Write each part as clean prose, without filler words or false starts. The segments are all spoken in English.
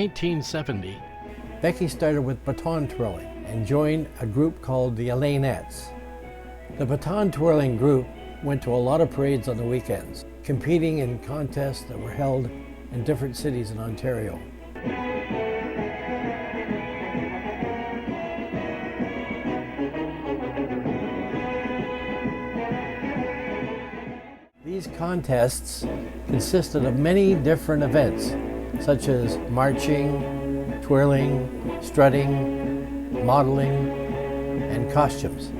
1970, Becky started with baton twirling and joined a group called the Elainettes. The baton twirling group went to a lot of parades on the weekends, competing in contests that were held in different cities in Ontario. These contests consisted of many different events, such as marching, twirling, strutting, modeling, and costumes.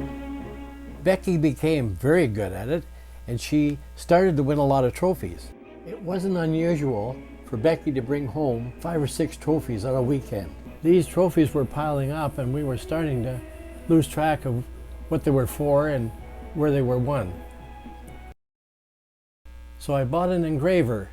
Becky became very good at it, and she started to win a lot of trophies. It wasn't unusual for Becky to bring home 5 or 6 trophies on a weekend. These trophies were piling up, and we were starting to lose track of what they were for and where they were won. So I bought an engraver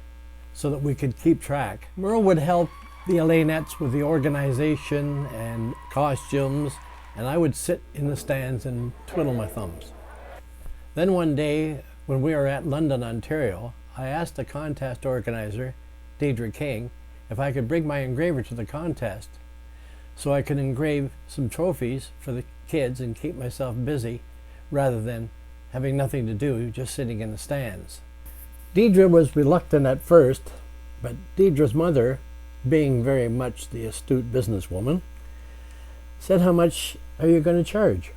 so that we could keep track. Merle would help the Elainettes with the organization and costumes, and I would sit in the stands and twiddle my thumbs. Then one day, when we were at London, Ontario, I asked the contest organizer, Deidre King, if I could bring my engraver to the contest so I could engrave some trophies for the kids and keep myself busy rather than having nothing to do, just sitting in the stands. Deidre was reluctant at first, but Deidre's mother, being very much the astute businesswoman, said, "How much are you going to charge?"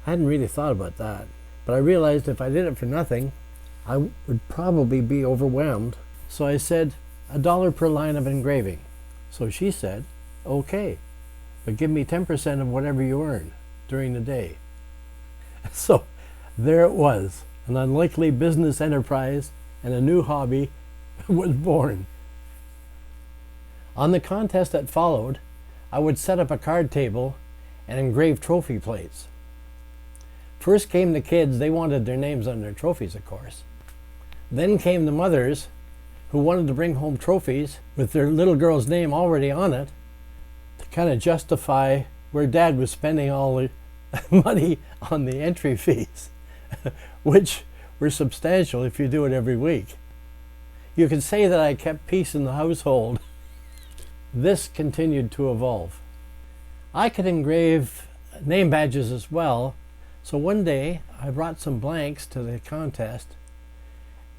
I hadn't really thought about that, but I realized if I did it for nothing, I would probably be overwhelmed. So I said, $1 per line of engraving. So she said, "Okay, but give me 10% of whatever you earn during the day." So there it was, an unlikely business enterprise, and a new hobby was born. On the contest that followed, I would set up a card table and engrave trophy plates. First came the kids. They wanted their names on their trophies, of course. Then came the mothers, who wanted to bring home trophies with their little girl's name already on it to kind of justify where Dad was spending all the money on the entry fees, which were substantial if you do it every week. You could say that I kept peace in the household. This continued to evolve. I could engrave name badges as well, so one day I brought some blanks to the contest,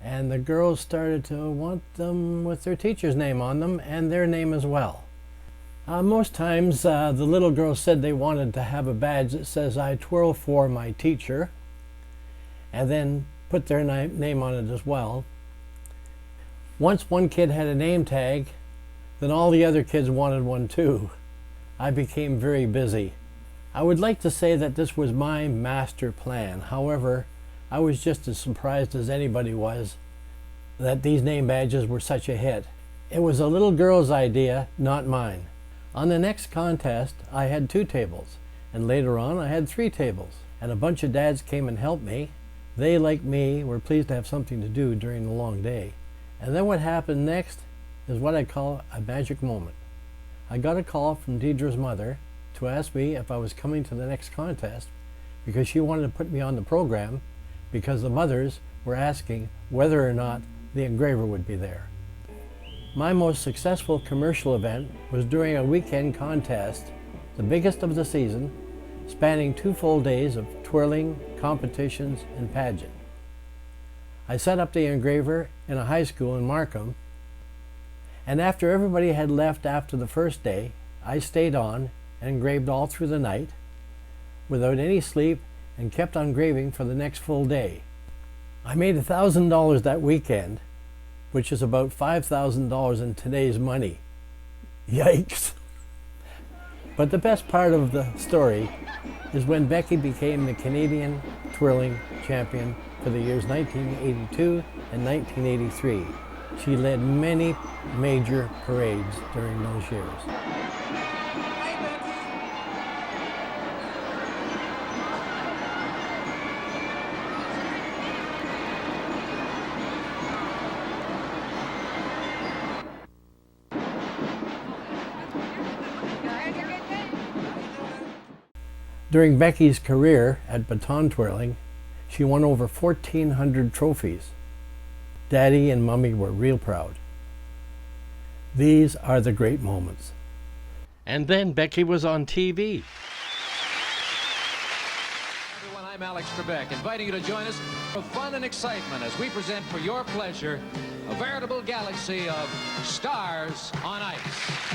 and the girls started to want them with their teacher's name on them and their name as well. Most times the little girls said they wanted to have a badge that says "I twirl for my teacher," and then put their name on it as well. Once one kid had a name tag, then all the other kids wanted one too. I became very busy. I would like to say that this was my master plan. However, I was just as surprised as anybody was that these name badges were such a hit. It was a little girl's idea, not mine. On the next contest, I had 2 tables, and later on I had 3 tables, and a bunch of dads came and helped me. They, like me, were pleased to have something to do during the long day. And then what happened next is what I call a magic moment. I got a call from Deidre's mother to ask me if I was coming to the next contest because she wanted to put me on the program because the mothers were asking whether or not the engraver would be there. My most successful commercial event was during a weekend contest, the biggest of the season, spanning 2 full days of twirling, competitions, and pageant. I set up the engraver in a high school in Markham, and after everybody had left after the first day, I stayed on and engraved all through the night without any sleep and kept on engraving for the next full day. I made $1,000 that weekend, which is about $5,000 in today's money. Yikes! But the best part of the story is when Becky became the Canadian twirling champion for the years 1982 and 1983. She led many major parades during those years. During Becky's career at baton twirling, she won over 1,400 trophies. Daddy and Mommy were real proud. These are the great moments. And then Becky was on TV. Everyone, I'm Alex Trebek, inviting you to join us for fun and excitement as we present for your pleasure a veritable galaxy of stars on ice.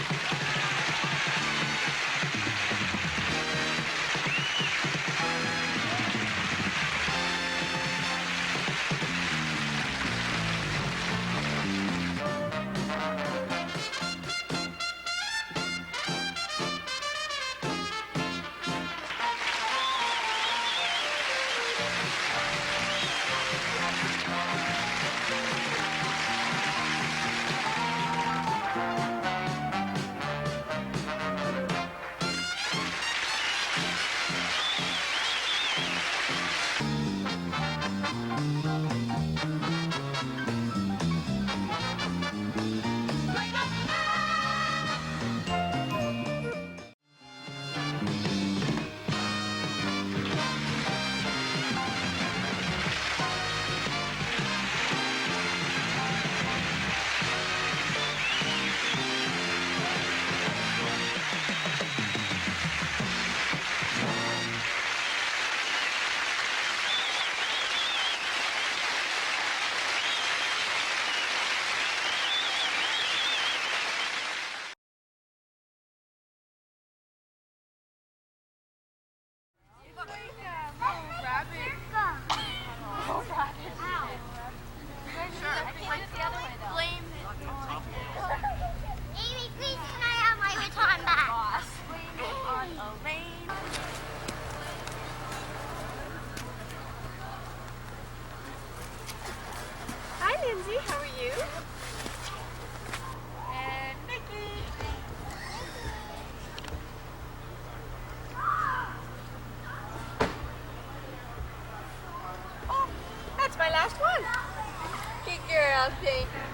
Amy, please, can I have my baton back? Hi, Lindsay. How are you? And Mickey. Oh, that's my last one. Good girl, Pink.